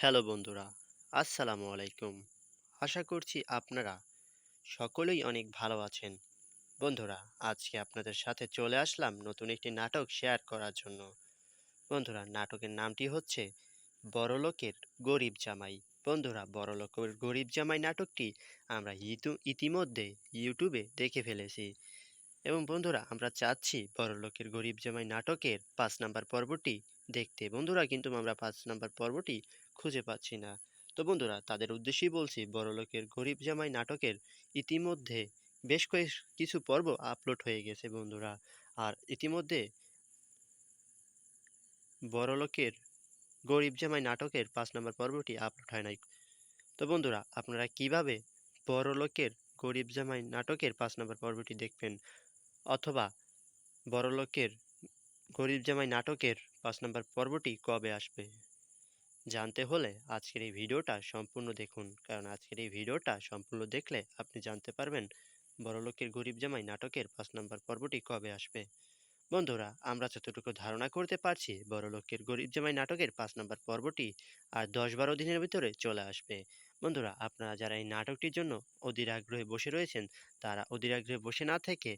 Hello বন্ধুরা, আসসালামু আলাইকুম। আশা করছি আপনারা সকলেই অনেক ভালো আছেন। বন্ধুরা, আজকে আপনাদের সাথে চলে আসলাম নতুন একটি নাটক শেয়ার করার জন্য। বন্ধুরা, নাটকের নামটি হচ্ছে বড়লোকের গরিব জামাই। বন্ধুরা, বড়লোকের গরিব জামাই নাটকটি আমরা ইতিমধ্যে ইউটিউবে দেখে ফেলেছি। এবং বন্ধুরা, আমরা চাচ্ছি বড়লোকের গরিব জামাই নাটকের ৫ নাম্বার পর্বটি দেখতে। বন্ধুরা, কিন্তু আমরা ৫ নাম্বার পর্বটি খুঁজে পাচ্ছি না। তো বন্ধুরা, তাদের উদ্দেশ্যেই বলছি, বড়লোকের গরিব জামাই নাটকের ইতিমধ্যে বেশ কিছু পর্ব আপলোড হয়ে গেছে বন্ধুরা। আর ইতিমধ্যে বড়লোকের গরিব জামাই নাটকের ৫ নাম্বার পর্বটি আপলোড হয় নাই। তো বন্ধুরা, আপনারা কিভাবে বড়লোকের গরিব জামাই নাটকের ৫ নাম্বার পর্বটি দেখবেন, অথবা বড়লোকের গরিব জামাই নাটকের ৫ নাম্বার পর্বটি কবে আসবে, জানতে হলে আজকের এই ভিডিওটা সম্পূর্ণ দেখুন। কারণ আজকের এই ভিডিওটা সম্পূর্ণ দেখলে আপনি জানতে পারবেন বড়লোকের গরিব জামাই নাটকের ৫ নাম্বার পর্বটি কবে আসবে। বন্ধুরা, আমরা যতটুকু ধারণা করতে পারছি, বড়লোকের গরিব জামাই নাটকের ৫ নাম্বার পর্বটি আর ১০-১২ দিনের ভিতরে চলে আসবে। বন্ধুরা, আপনারা যারা এই নাটকটির জন্য অধীর আগ্রহে বসে রয়েছেন, তারা অধীর আগ্রহে বসে না থেকে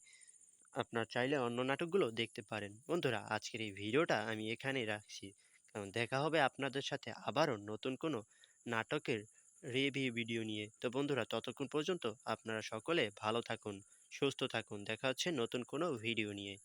আপনার চাইলে অন্য নাটকগুলো দেখতে পারেন। বন্ধুরা, আজকের এই ভিডিওটা আমি এখানেই রাখছি। কারণ দেখা হবে আপনাদের সাথে আবারও নতুন কোনো নাটকের রিভিউ ভিডিও নিয়ে। তো বন্ধুরা, ততক্ষণ পর্যন্ত আপনারা সকলে ভালো থাকুন, সুস্থ থাকুন। দেখা হচ্ছে নতুন কোনো ভিডিও নিয়ে।